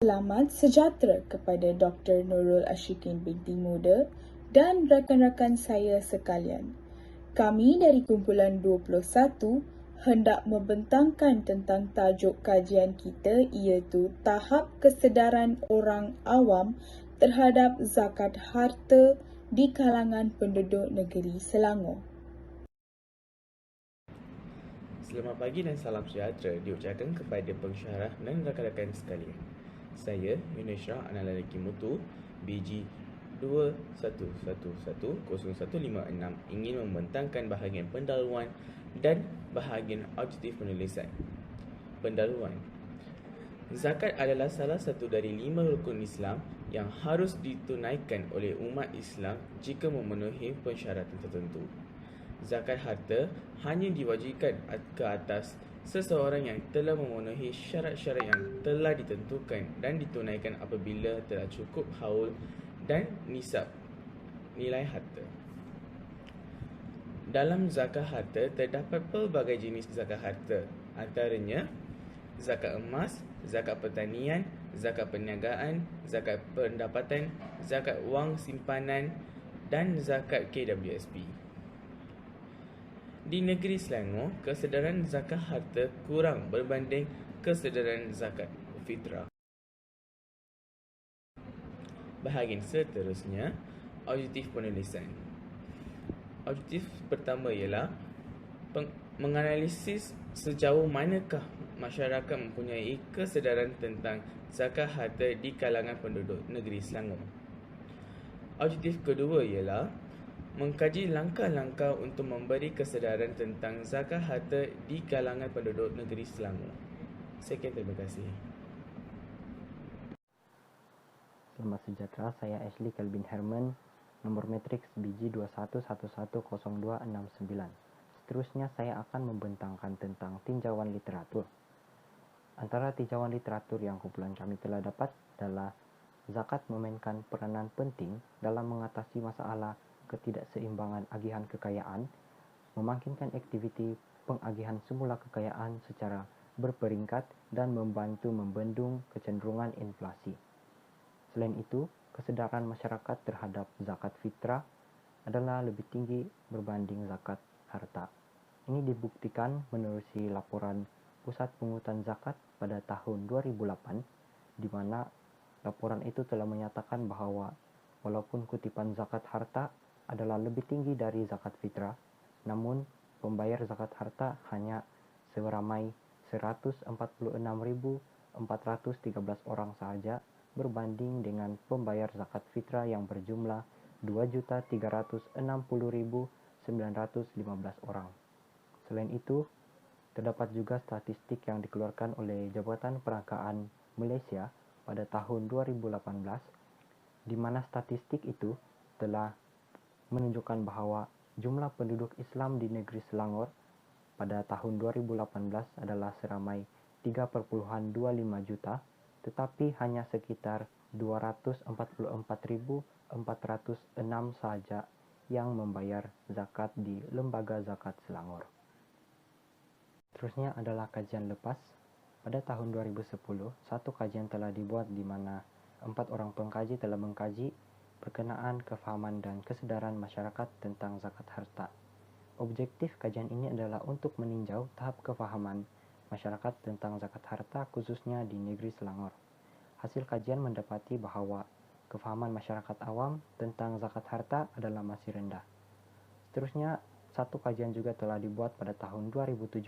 Selamat sejahtera kepada Dr. Nurul Ashikin binti Muda dan rakan-rakan saya sekalian. Kami dari kumpulan 21 hendak membentangkan tentang tajuk kajian kita iaitu tahap kesedaran orang awam terhadap zakat harta di kalangan penduduk negeri Selangor. Selamat pagi dan salam sejahtera diucapkan kepada pensyarah dan rakan-rakan sekalian. Saya Yunusra anak lelaki Mutu BG 21110156 ingin membentangkan bahagian pendahuluan dan bahagian objektif penulisan. Pendahuluan. Zakat adalah salah satu dari 5 rukun Islam yang harus ditunaikan oleh umat Islam jika memenuhi persyaratan tertentu. Zakat harta hanya diwajibkan ke atas seseorang yang telah memenuhi syarat-syarat yang telah ditentukan dan ditunaikan apabila telah cukup haul dan nisab nilai harta. Dalam zakat harta terdapat pelbagai jenis zakat harta, antaranya zakat emas, zakat pertanian, zakat perniagaan, zakat pendapatan, zakat wang simpanan dan zakat KWSP. Di negeri Selangor, kesedaran zakat harta kurang berbanding kesedaran zakat fitrah. Bahagian seterusnya, objektif penulisan. Objektif pertama ialah menganalisis sejauh manakah masyarakat mempunyai kesedaran tentang zakat harta di kalangan penduduk negeri Selangor. Objektif kedua ialah mengkaji langkah-langkah untuk memberi kesedaran tentang zakat harta di kalangan penduduk negeri Selangor. Sekian, terima kasih. Selamat sejahtera, saya Ashley Kelvin Herman, nomor matriks BG 21110269. Seterusnya saya akan membentangkan tentang tinjauan literatur. Antara tinjauan literatur yang kumpulan kami telah dapat adalah zakat memainkan peranan penting dalam mengatasi masalah ketidakseimbangan agihan kekayaan, memungkinkan aktiviti pengagihan semula kekayaan secara berperingkat dan membantu membendung kecenderungan inflasi. Selain itu, kesedaran masyarakat terhadap zakat fitrah adalah lebih tinggi berbanding zakat harta. Ini dibuktikan menerusi laporan Pusat Pungutan Zakat pada tahun 2008, di mana laporan itu telah menyatakan bahwa walaupun kutipan zakat harta adalah lebih tinggi dari zakat fitrah, namun pembayar zakat harta hanya seramai 146.413 orang sahaja berbanding dengan pembayar zakat fitrah yang berjumlah 2.360.915 orang. Selain itu, terdapat juga statistik yang dikeluarkan oleh Jabatan Perangkaan Malaysia pada tahun 2018, di mana statistik itu telah menunjukkan bahwa jumlah penduduk Islam di negeri Selangor pada tahun 2018 adalah seramai 3,25 juta, tetapi hanya sekitar 244.406 sahaja yang membayar zakat di Lembaga Zakat Selangor. Seterusnya adalah kajian lepas. Pada tahun 2010, satu kajian telah dibuat di mana 4 orang pengkaji telah mengkaji berkenaan kefahaman dan kesedaran masyarakat tentang zakat harta. Objektif kajian ini adalah untuk meninjau tahap kefahaman masyarakat tentang zakat harta khususnya di negeri Selangor. Hasil kajian mendapati bahwa kefahaman masyarakat awam tentang zakat harta adalah masih rendah. Seterusnya, satu kajian juga telah dibuat pada tahun 2017,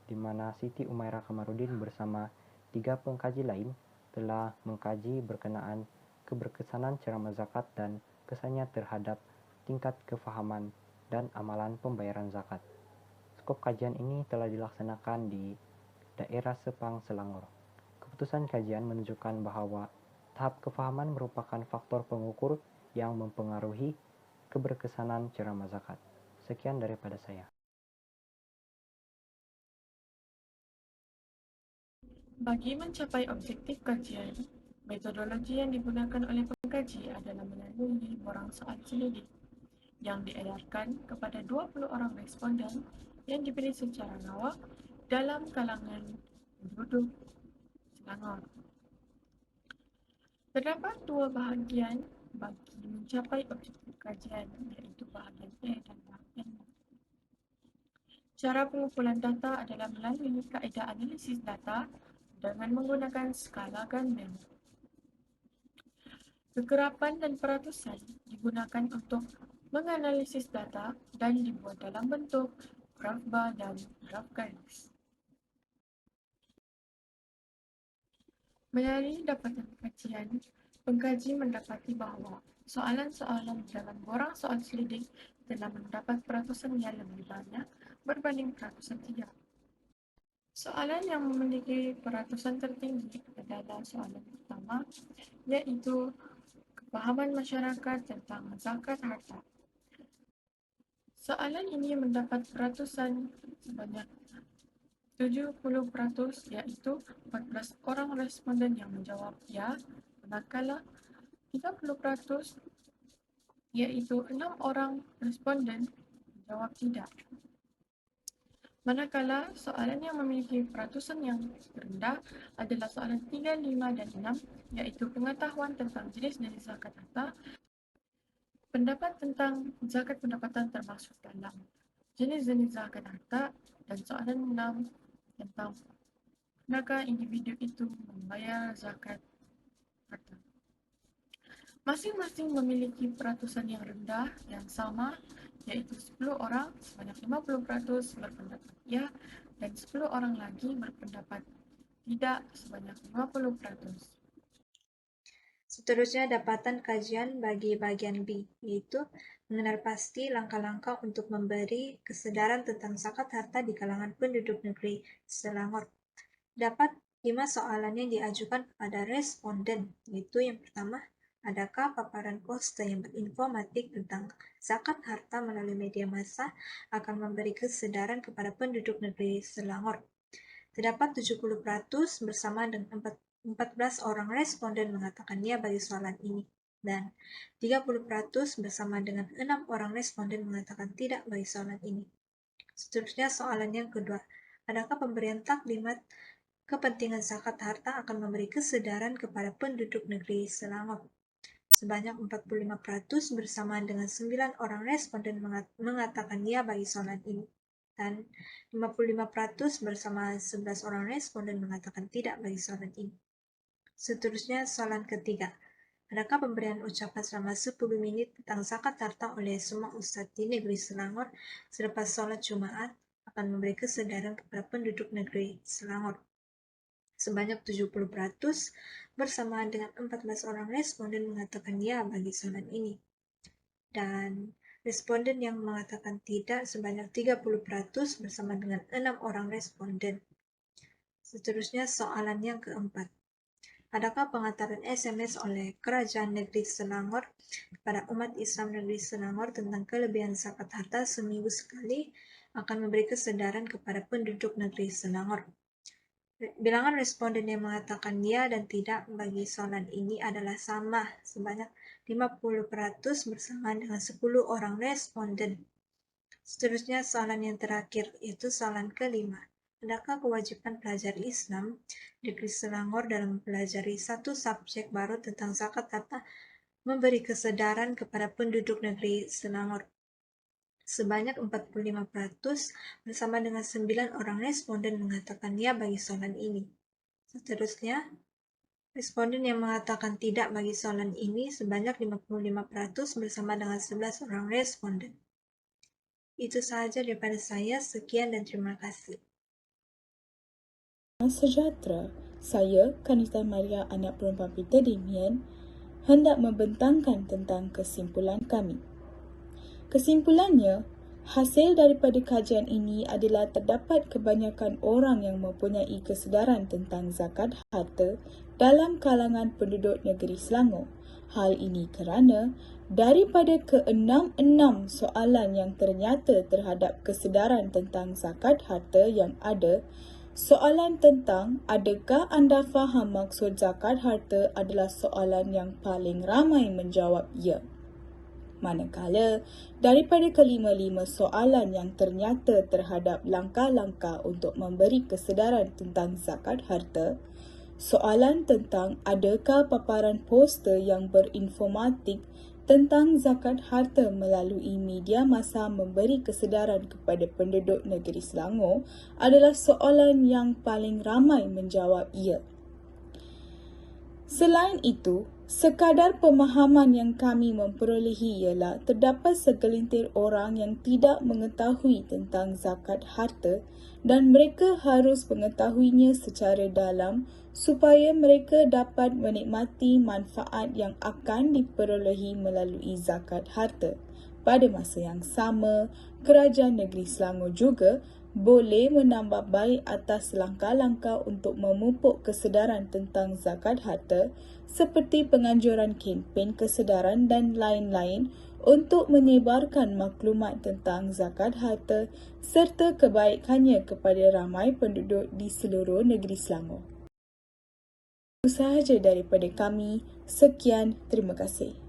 di mana Siti Umairah Kamarudin bersama 3 pengkaji lain telah mengkaji berkenaan keberkesanan ceramah zakat dan kesannya terhadap tingkat kefahaman dan amalan pembayaran zakat. Skop kajian ini telah dilaksanakan di daerah Sepang, Selangor. Keputusan kajian menunjukkan bahwa tahap kefahaman merupakan faktor pengukur yang mempengaruhi keberkesanan ceramah zakat. Sekian daripada saya. Bagi mencapai objektif kajian, metodologi yang digunakan oleh pengkaji adalah melalui borang soal selidik yang diedarkan kepada 20 orang responden yang dipilih secara lawak dalam kalangan penduduk Selangor. Terdapat dua bahagian bagi mencapai objektif kajian, iaitu bahagian A dan bahagian B. Cara pengumpulan data adalah melalui kaedah analisis data dengan menggunakan skala Gaussian. Kekerapan dan peratusan digunakan untuk menganalisis data dan dibuat dalam bentuk graf bar dan graf garis. Melalui dapatan kajian, pengkaji mendapati bahawa soalan-soalan dalam borang soal selidik telah mendapat peratusan yang lebih banyak berbanding peratusan tidak. Soalan yang memiliki peratusan tertinggi adalah soalan pertama, iaitu kefahaman masyarakat tentang zakat harta. Soalan ini mendapat peratusan sebanyak 70%, iaitu 14 orang responden yang menjawab ya, manakala 30%, iaitu 6 orang responden menjawab tidak. Manakala soalan yang memiliki peratusan yang rendah adalah soalan 3, 5 dan 6, iaitu pengetahuan tentang jenis-jenis zakat harta. Pendapat tentang zakat pendapatan termasuk dalam jenis-jenis zakat harta, dan soalan 6 tentang manakah individu itu membayar zakat harta. Masing-masing memiliki peratusan yang rendah yang sama, iaitu 10 orang sebanyak 50% berpendapat ya, dan 10 orang lagi berpendapat tidak sebanyak 50%. Seterusnya dapatan kajian bagi bagian B, yaitu mengenal pasti langkah-langkah untuk memberi kesedaran tentang zakat harta di kalangan penduduk negeri Selangor. Dapat 5 soalan yang diajukan kepada responden, yaitu yang pertama, adakah paparan poster yang berinformatif tentang zakat harta melalui media massa akan memberi kesedaran kepada penduduk negeri Selangor? Terdapat 70% bersama dengan 14 orang responden mengatakan ya bagi soalan ini, dan 30% bersama dengan 6 orang responden mengatakan tidak bagi soalan ini. Seterusnya soalan yang kedua, adakah pemberian taklimat kepentingan zakat harta akan memberi kesedaran kepada penduduk negeri Selangor? Sebanyak 45% bersama dengan 9 orang responden mengatakan ya bagi soalan ini, dan 55% bersama 11 orang responden mengatakan tidak bagi soalan ini. Seterusnya soalan ketiga, adakah pemberian ucapan selama 10 menit tentang zakat harta oleh semua ustadz di negeri Selangor selepas sholat Jumat akan memberi kesedaran kepada penduduk negeri Selangor? Sebanyak 70% bersamaan dengan 14 orang responden mengatakan ya bagi soalan ini. Dan responden yang mengatakan tidak sebanyak 30% bersama dengan 6 orang responden. Seterusnya soalan yang keempat. Adakah pengantaran SMS oleh Kerajaan Negeri Selangor kepada umat Islam Negeri Selangor tentang kelebihan zakat harta seminggu sekali akan memberi kesedaran kepada penduduk negeri Selangor? Bilangan responden yang mengatakan ya dan tidak bagi soalan ini adalah sama, sebanyak 50% bersamaan dengan 10 orang responden. Seterusnya soalan yang terakhir, yaitu soalan kelima. Adakah kewajiban pelajar Islam negeri Selangor dalam mempelajari satu subjek baru tentang zakat harta memberi kesedaran kepada penduduk negeri Selangor? Sebanyak 45% bersama dengan 9 orang responden mengatakan ya bagi soalan ini. Seterusnya, responden yang mengatakan tidak bagi soalan ini sebanyak 55% bersama dengan 11 orang responden. Itu sahaja daripada saya, sekian dan terima kasih. Sejahtera, saya, Kanita Maria, anak perempuan Peter Damian, hendak membentangkan tentang kesimpulan kami. Kesimpulannya, hasil daripada kajian ini adalah terdapat kebanyakan orang yang mempunyai kesedaran tentang zakat harta dalam kalangan penduduk negeri Selangor. Hal ini kerana daripada ke-66 soalan yang ternyata terhadap kesedaran tentang zakat harta yang ada, soalan tentang adakah anda faham maksud zakat harta adalah soalan yang paling ramai menjawab ya. Manakala daripada ke-55 soalan yang ternyata terhadap langkah-langkah untuk memberi kesedaran tentang zakat harta, Soalan tentang adakah paparan poster yang berinformatik tentang zakat harta melalui media masa memberi kesedaran kepada penduduk negeri Selangor adalah soalan yang paling ramai menjawab ya. Selain itu, sekadar pemahaman yang kami memperolehi ialah terdapat segelintir orang yang tidak mengetahui tentang zakat harta dan mereka harus mengetahuinya secara dalam supaya mereka dapat menikmati manfaat yang akan diperolehi melalui zakat harta. Pada masa yang sama, Kerajaan Negeri Selangor juga boleh menambah baik atas langkah-langkah untuk memupuk kesedaran tentang zakat harta seperti penganjuran kempen kesedaran dan lain-lain untuk menyebarkan maklumat tentang zakat harta serta kebaikannya kepada ramai penduduk di seluruh negeri Selangor. Itu sahaja daripada kami. Sekian, terima kasih.